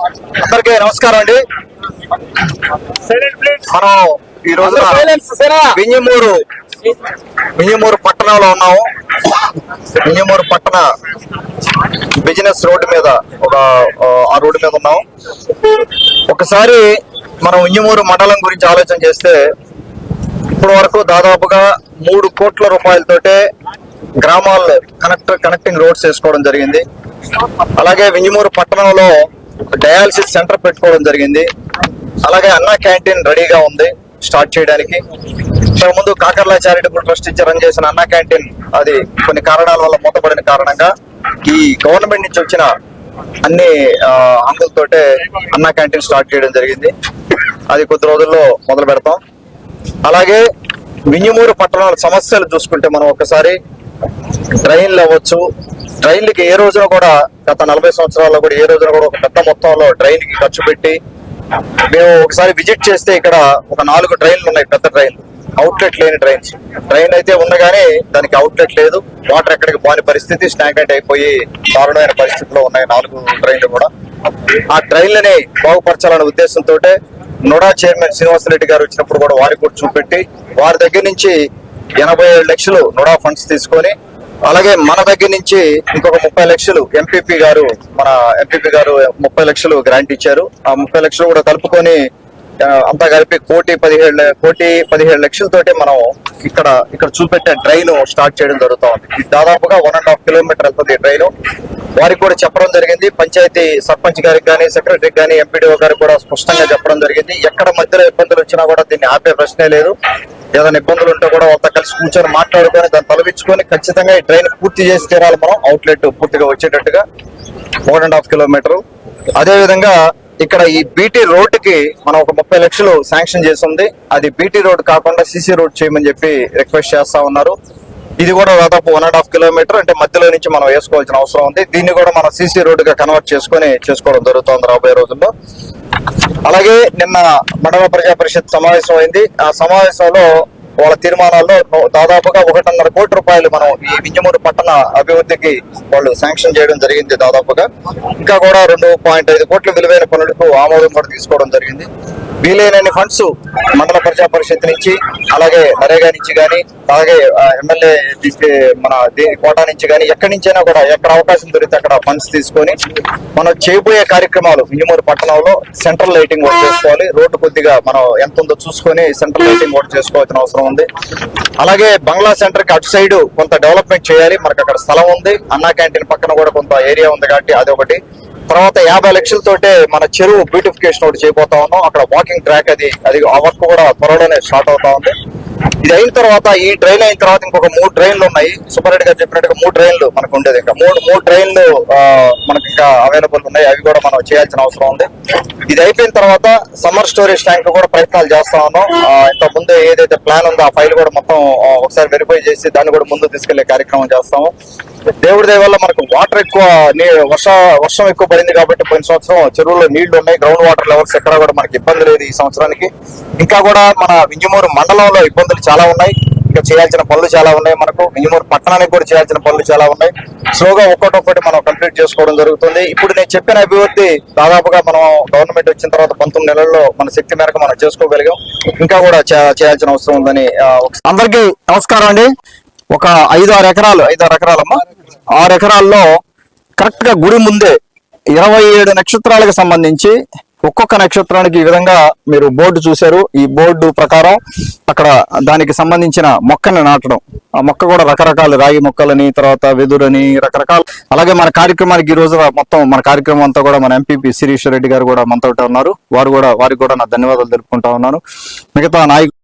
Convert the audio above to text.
అందరికీ నమస్కారం అండి. మనం ఈ రోజు వింజమూరు పట్టణంలో ఉన్నాము. వింజమూరు పట్టణ బిజినెస్ రోడ్డు మీద ఆ రోడ్డు మీద ఉన్నాము. ఒకసారి మనం వింజమూరు మండలం గురించి ఆలోచన చేస్తే ఇప్పటి వరకు దాదాపుగా 3 కోట్ల రూపాయలతోటే గ్రామాల్లో కనెక్టింగ్ రోడ్స్ వేసుకోవడం జరిగింది. అలాగే వింజమూరు పట్టణంలో డయాలసిస్ సెంటర్ పెట్టుకోవడం జరిగింది. అలాగే అన్నా క్యాంటీన్ రెడీగా ఉంది స్టార్ట్ చేయడానికి. ఇంతకుముందు కాకర్ల చారిటబుల్ ట్రస్ట్ ఇచ్చి రన్ చేసిన అన్నా క్యాంటీన్ అది కొన్ని కారణాల వల్ల మూతపడిన కారణంగా ఈ గవర్నమెంట్ నుంచి వచ్చిన అన్ని అంగులతోటే అన్నా క్యాంటీన్ స్టార్ట్ చేయడం జరిగింది. అది కొద్ది రోజుల్లో మొదలు పెడతాం. అలాగే వింజమూరు పట్టణాల సమస్యలు చూసుకుంటే మనం ఒకసారి ట్రైన్లు అవ్వచ్చు, ట్రైన్లకి ఏ రోజున కూడా గత 40 సంవత్సరాల్లో కూడా ఏ రోజున కూడా ఒక పెద్ద మొత్తంలో ట్రైన్ కి ఖర్చు పెట్టి మేము ఒకసారి విజిట్ చేస్తే ఇక్కడ ఒక 4 ట్రైన్లు ఉన్నాయి, పెద్ద ట్రైన్లు, అవుట్లెట్ లేని ట్రైన్స్. ట్రైన్ అయితే ఉంది కానీ దానికి అవుట్లెట్ లేదు, వాటర్ ఎక్కడికి పోని పరిస్థితి, స్టాగ్నెంట్ అయిపోయి దారుణమైన పరిస్థితిలో ఉన్నాయి 4 ట్రైన్లు కూడా. ఆ ట్రైన్లని బాగుపరచాలనే ఉద్దేశంతో నోడా చైర్మన్ శ్రీనివాసరెడ్డి గారు వచ్చినప్పుడు కూడా వారికి కూడా చూపెట్టి వారి దగ్గర నుంచి 87 లక్షలు నోడా ఫండ్స్ తీసుకొని, అలాగే మన దగ్గర నుంచి ఇంకొక 30 లక్షలు ఎంపీపీ గారు 30 లక్షలు గ్రాంట్ ఇచ్చారు. ఆ 30 లక్షలు కూడా కలుపుకొని అంతా కలిపి 1,17 లక్షలతోటి మనం ఇక్కడ చూపెట్టే ట్రైన్ స్టార్ట్ చేయడం జరుగుతూ ఉంది. ఇది దాదాపుగా 1.5 కిలోమీటర్ వెళ్తుంది ఈ ట్రైన్. వారికి కూడా చెప్పడం జరిగింది, పంచాయతీ సర్పంచ్ గారికి కానీ సెక్రటరీకి కానీ ఎంపీడీఓ గారికి కూడా స్పష్టంగా చెప్పడం జరిగింది. ఎక్కడ మధ్యలో ఇబ్బందులు వచ్చినా కూడా దీన్ని ఆపే ప్రశ్నే లేదు. ఏదైనా ఇబ్బందులు ఉంటే కూడా వాళ్ళతో కలిసి కూర్చొని మాట్లాడుకొని దాన్ని తొలగించుకొని ఖచ్చితంగా ఈ ట్రైన్ పూర్తి చేసి తీరాలి మనం, అవుట్లెట్ పూర్తిగా వచ్చేటట్టుగా 1.5 కిలోమీటర్. అదే విధంగా ఇక్కడ ఈ బీటీ రోడ్డుకి మనం ఒక 30 లక్షలు శాంక్షన్ చేసి ఉంది. అది బీటీ రోడ్ కాకుండా సీసీ రోడ్ చేయమని చెప్పి రిక్వెస్ట్ చేస్తా ఉన్నారు. ఇది కూడా దాదాపు 1.5 కిలోమీటర్, అంటే మధ్యలో నుంచి మనం వేసుకోవాల్సిన అవసరం ఉంది. దీన్ని కూడా మనం సీసీ రోడ్డుగా కన్వర్ట్ చేసుకోవడం జరుగుతుంది రాబోయే రోజుల్లో. అలాగే నిన్న మండల ప్రజా పరిషత్ సమావేశం అయింది. ఆ సమావేశంలో వాళ్ళ తీర్మానాల్లో దాదాపుగా 1.5 కోటి రూపాయలు మనం ఈ వింజమూరు పట్టణ అభివృద్ధికి వాళ్ళు శాంక్షన్ చేయడం జరిగింది. దాదాపుగా ఇంకా కూడా 2.5 కోట్ల విలువైన పనులకు ఆమోదం కూడా తీసుకోవడం జరిగింది. వీలైనన్ని ఫండ్స్ మండల ప్రజా పరిషత్ నుంచి, అలాగే నరేగా నుంచి కానీ, అలాగే ఎమ్మెల్యే మన కోటా నుంచి కానీ, ఎక్కడి నుంచైనా కూడా ఎక్కడ అవకాశం దొరికితే అక్కడ ఫండ్స్ తీసుకొని మనం చేయబోయే కార్యక్రమాలు వింజమూరు పట్టణంలో సెంట్రల్ లైటింగ్ కూడా చేసుకోవాలి. రోడ్డు కొద్దిగా మనం ఎంత ఉందో చూసుకొని సెంట్రల్ లైటింగ్ కూడా చేసుకోవాల్సిన అవసరం ఉంది. అలాగే బంగ్లా సెంటర్ కి అటు సైడ్ కొంత డెవలప్మెంట్ చేయాలి. మనకు అక్కడ స్థలం ఉంది, అన్నా క్యాంటీన్ పక్కన కూడా కొంత ఏరియా ఉంది కాబట్టి అది ఒకటి. తర్వాత 50 లక్షలతోటే మన చెరువు బ్యూటిఫికేషన్ ఒకటి చేయబోతా ఉన్నాం. అక్కడ వాకింగ్ ట్రాక్ అది ఆ వర్క్ కూడా త్వరలోనే స్టార్ట్ అవుతా ఉంది. ఇది అయిన తర్వాత, ఈ ట్రైన్ అయిన తర్వాత ఇంకొక 3 ట్రైన్లు ఉన్నాయి. సుబ్బారెడ్డి గారు చెప్పినట్టుగా 3 ట్రైన్లు మనకు ఉండేది. ఇంకా 3 ట్రైన్లు మనకి ఇంకా అవైలబుల్ ఉన్నాయి. అవి కూడా మనం చేయాల్సిన అవసరం ఉంది. ఇది అయిపోయిన తర్వాత సమ్మర్ స్టోరేజ్ ట్యాంక్ కూడా ప్రయత్నాలు చేస్తా ఉన్నాం. ఇంత ముందే ఏదైతే ప్లాన్ ఉందో ఆ ఫైల్ కూడా మొత్తం ఒకసారి వెరిఫై చేసి దాన్ని కూడా ముందు తీసుకెళ్లే కార్యక్రమం చేస్తాము. దేవుడి దయ వల్ల మనకు వాటర్ ఎక్కువ, వర్షం ఎక్కువ పడింది కాబట్టి పోయిన సంవత్సరం చెరువులో నీళ్లు ఉన్నాయి. గ్రౌండ్ వాటర్ లెవెల్స్ ఎక్కడ కూడా మనకి ఇబ్బంది లేదు ఈ సంవత్సరానికి. ఇంకా కూడా మన వింజమూరు మండలంలో ఇబ్బందులు చాలా ఉన్నాయి. ఇంకా చేయాల్సిన పనులు చాలా ఉన్నాయి. మనకు వింజమూరు పట్టణానికి కూడా చేయాల్సిన పనులు చాలా ఉన్నాయి. స్లోగా ఒక్కొక్కటి మనం కంప్లీట్ చేసుకోవడం జరుగుతుంది. ఇప్పుడు నేను చెప్పిన అభివృద్ధి దాదాపుగా మనం గవర్నమెంట్ వచ్చిన తర్వాత 19 నెలల్లో మన శక్తి మేరకు మనం చేసుకోగలిగాం. ఇంకా కూడా చేయాల్సిన అవసరం ఉందని. అందరికీ నమస్కారం అండి. ఒక 5-6 ఎకరాలమ్మా, 6 ఎకరాల్లో కరెక్ట్ గా గుడి ముందే 27 నక్షత్రాలకు సంబంధించి ఒక్కొక్క నక్షత్రానికి ఈ విధంగా మీరు బోర్డు చూశారు. ఈ బోర్డు ప్రకారం అక్కడ దానికి సంబంధించిన మొక్కని నాటడం. ఆ మొక్క కూడా రకరకాల రాగి మొక్కలని, తర్వాత వెదురని, రకరకాల. అలాగే మన కార్యక్రమానికి ఈ రోజు మొత్తం మన కార్యక్రమం అంతా కూడా మన ఎంపీపీ శిరీష్ రెడ్డి గారు కూడా మనతో ఉన్నారు. వారికి కూడా నా ధన్యవాదాలు తెలుపుకుంటా ఉన్నాను. మిగతా నాయకులు